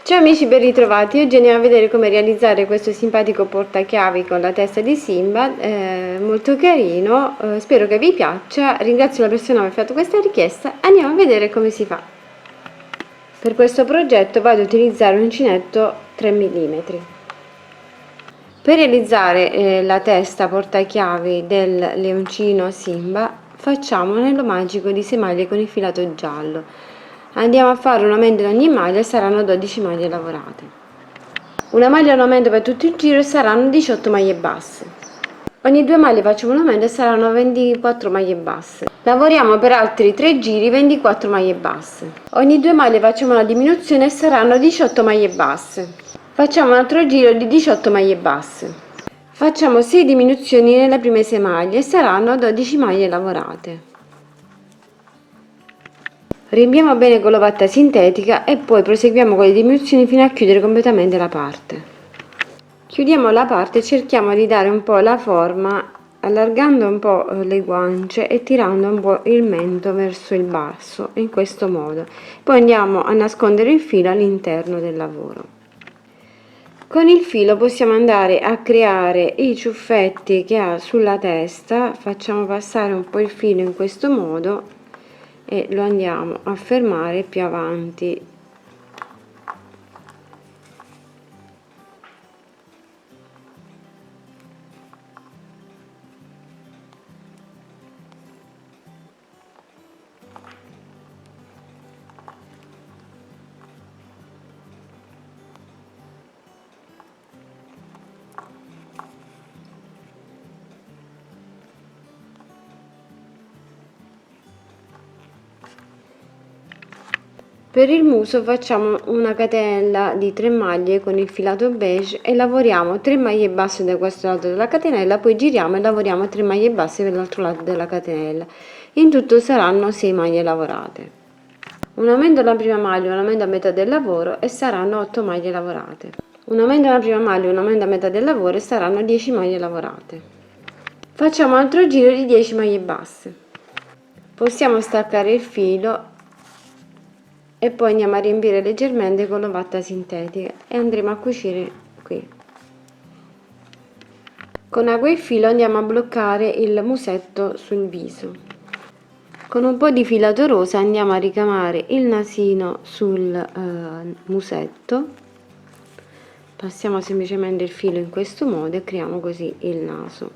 Ciao amici, ben ritrovati. Oggi andiamo a vedere come realizzare questo simpatico portachiavi con la testa di Simba, molto carino, spero che vi piaccia. Ringrazio la persona che mi ha fatto questa richiesta. Andiamo a vedere come si fa. Per questo progetto vado ad utilizzare un uncinetto 3 mm. Per realizzare la testa portachiavi del leoncino Simba facciamo un anello magico di 6 maglie con il filato giallo. Andiamo a fare un aumento in ogni maglia e saranno 12 maglie lavorate. Una maglia un aumento per tutto il giro e saranno 18 maglie basse. Ogni 2 maglie facciamo un aumento e saranno 24 maglie basse. Lavoriamo per altri 3 giri 24 maglie basse. Ogni 2 maglie facciamo una diminuzione e saranno 18 maglie basse. Facciamo un altro giro di 18 maglie basse. Facciamo 6 diminuzioni nelle prime 6 maglie e saranno 12 maglie lavorate. Riempiamo bene con l'ovatta sintetica e poi proseguiamo con le diminuzioni fino a chiudere completamente la parte. Chiudiamo la parte e cerchiamo di dare un po' la forma allargando un po' le guance e tirando un po' il mento verso il basso, in questo modo. Poi andiamo a nascondere il filo all'interno del lavoro. Con il filo possiamo andare a creare i ciuffetti che ha sulla testa, facciamo passare un po' il filo in questo modo e lo andiamo a fermare più avanti. Per il muso facciamo una catenella di 3 maglie con il filato beige e lavoriamo 3 maglie basse da questo lato della catenella, poi giriamo e lavoriamo 3 maglie basse per l'altro lato della catenella. In tutto saranno 6 maglie lavorate. Un aumento alla prima maglia, un aumento a metà del lavoro e saranno 8 maglie lavorate. Un aumento alla prima maglia, un aumento a metà del lavoro e saranno 10 maglie lavorate. Facciamo un altro giro di 10 maglie basse. Possiamo staccare il filo e poi andiamo a riempire leggermente con l'ovatta sintetica e andremo a cucire qui. Con acqua e filo andiamo a bloccare il musetto sul viso. Con un po' di filato rosa andiamo a ricamare il nasino sul musetto. Passiamo semplicemente il filo in questo modo e creiamo così il naso.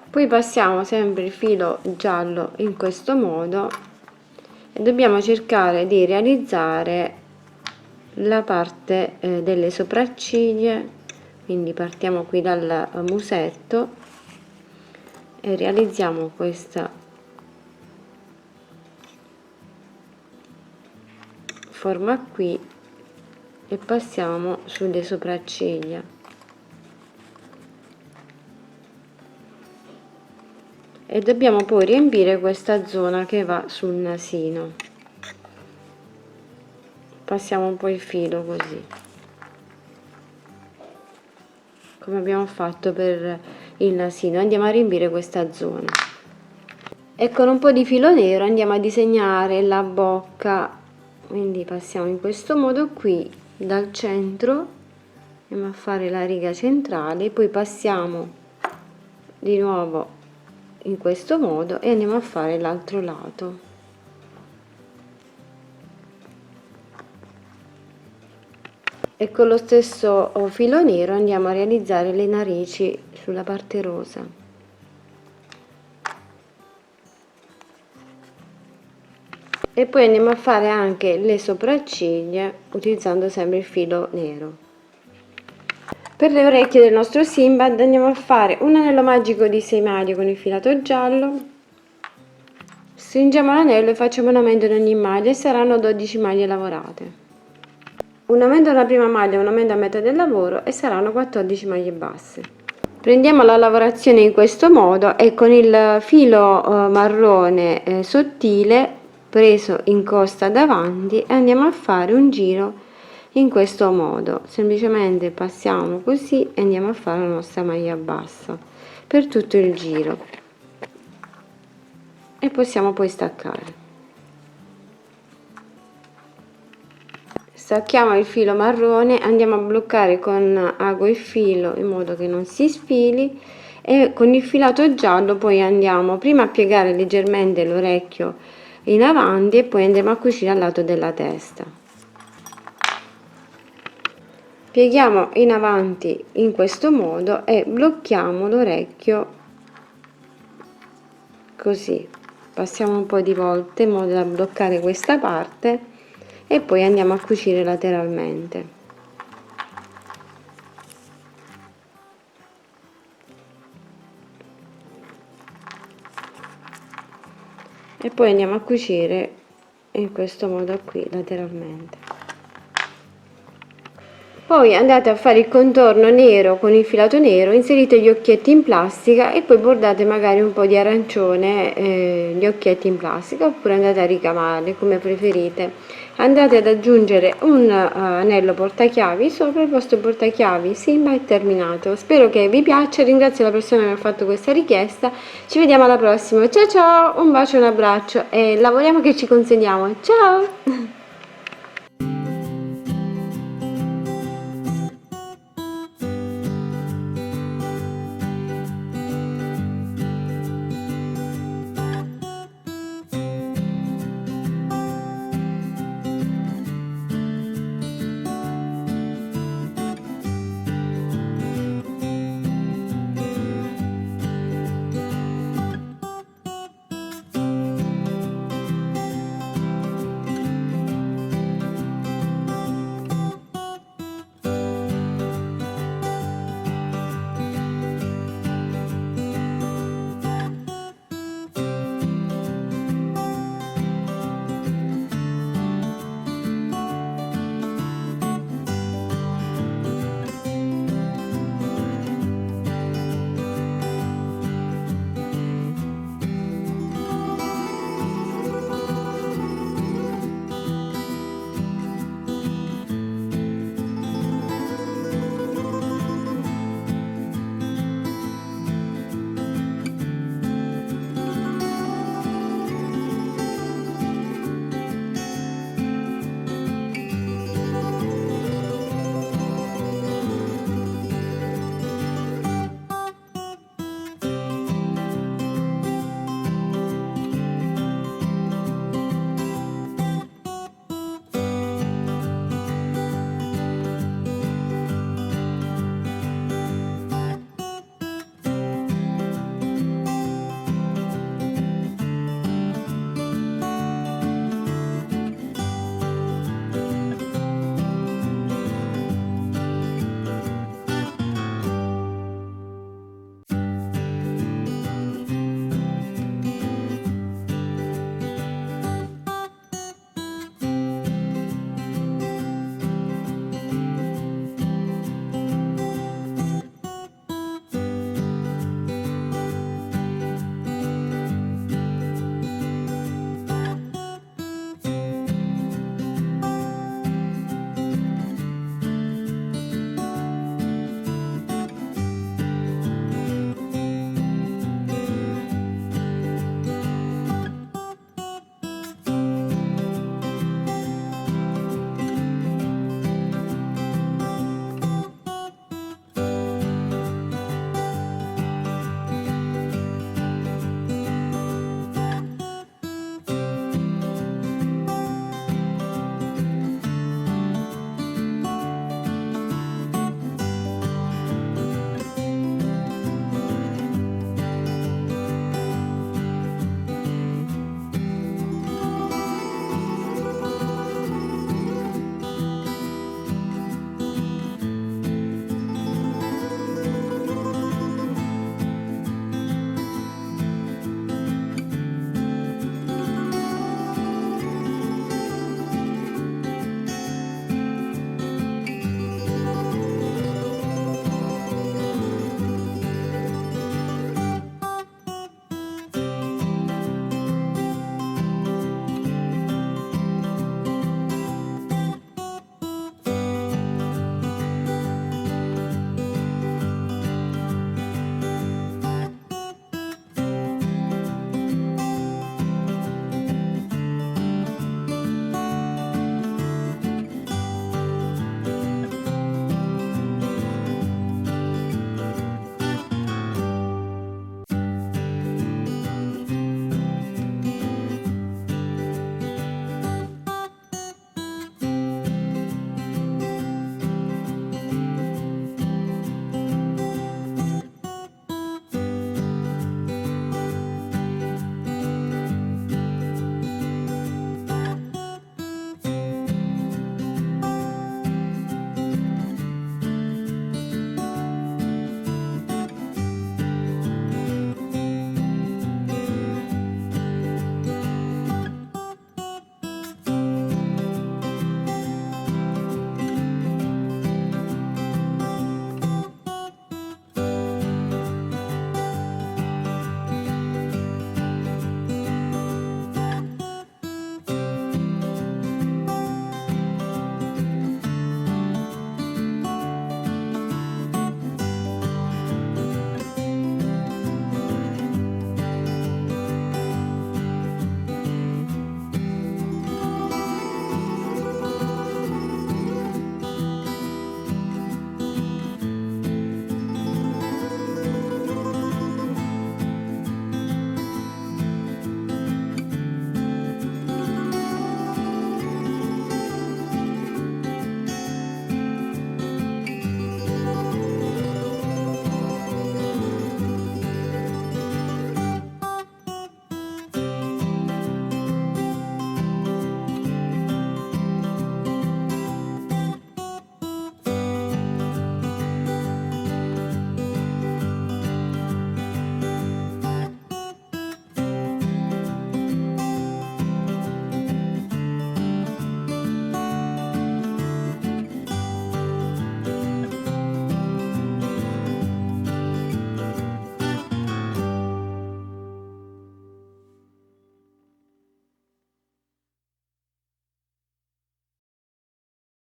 Poi passiamo sempre il filo giallo in questo modo e dobbiamo cercare di realizzare la parte delle sopracciglia, quindi partiamo qui dal musetto e realizziamo questa forma qui e passiamo sulle sopracciglia. E dobbiamo poi riempire questa zona che va sul nasino. Passiamo un po' il filo così, come abbiamo fatto per il nasino. Andiamo a riempire questa zona e con un po' di filo nero andiamo a disegnare la bocca, quindi passiamo in questo modo qui dal centro, andiamo a fare la riga centrale, poi passiamo di nuovo in questo modo e andiamo a fare l'altro lato. E con lo stesso filo nero andiamo a realizzare le narici sulla parte rosa. E poi andiamo a fare anche le sopracciglia utilizzando sempre il filo nero. Per le orecchie del nostro Simbad andiamo a fare un anello magico di 6 maglie con il filato giallo. Stringiamo l'anello e facciamo un aumento in ogni maglia e saranno 12 maglie lavorate. Un aumento alla prima maglia, un aumento a metà del lavoro e saranno 14 maglie basse. Prendiamo la lavorazione in questo modo e con il filo marrone sottile preso in costa davanti andiamo a fare un giro in questo modo. Semplicemente passiamo così e andiamo a fare la nostra maglia bassa per tutto il giro e possiamo poi staccare. stacchiamo il filo marrone, andiamo a bloccare con ago il filo in modo che non si sfili, e con il filato giallo poi andiamo prima a piegare leggermente l'orecchio in avanti e poi andremo a cucire al lato della testa. Pieghiamo in avanti in questo modo e blocchiamo l'orecchio così, passiamo un po' di volte in modo da bloccare questa parte e poi andiamo a cucire lateralmente. E poi andiamo a cucire in questo modo qui lateralmente. Poi andate a fare il contorno nero con il filato nero, inserite gli occhietti in plastica e poi bordate magari un po' di arancione gli occhietti in plastica, oppure andate a ricavarli come preferite. Andate ad aggiungere un anello portachiavi sopra. Il vostro portachiavi Simba è terminato. Spero che vi piaccia, ringrazio la persona che mi ha fatto questa richiesta, ci vediamo alla prossima, ciao ciao, un bacio e un abbraccio e lavoriamo che ci consegniamo, ciao!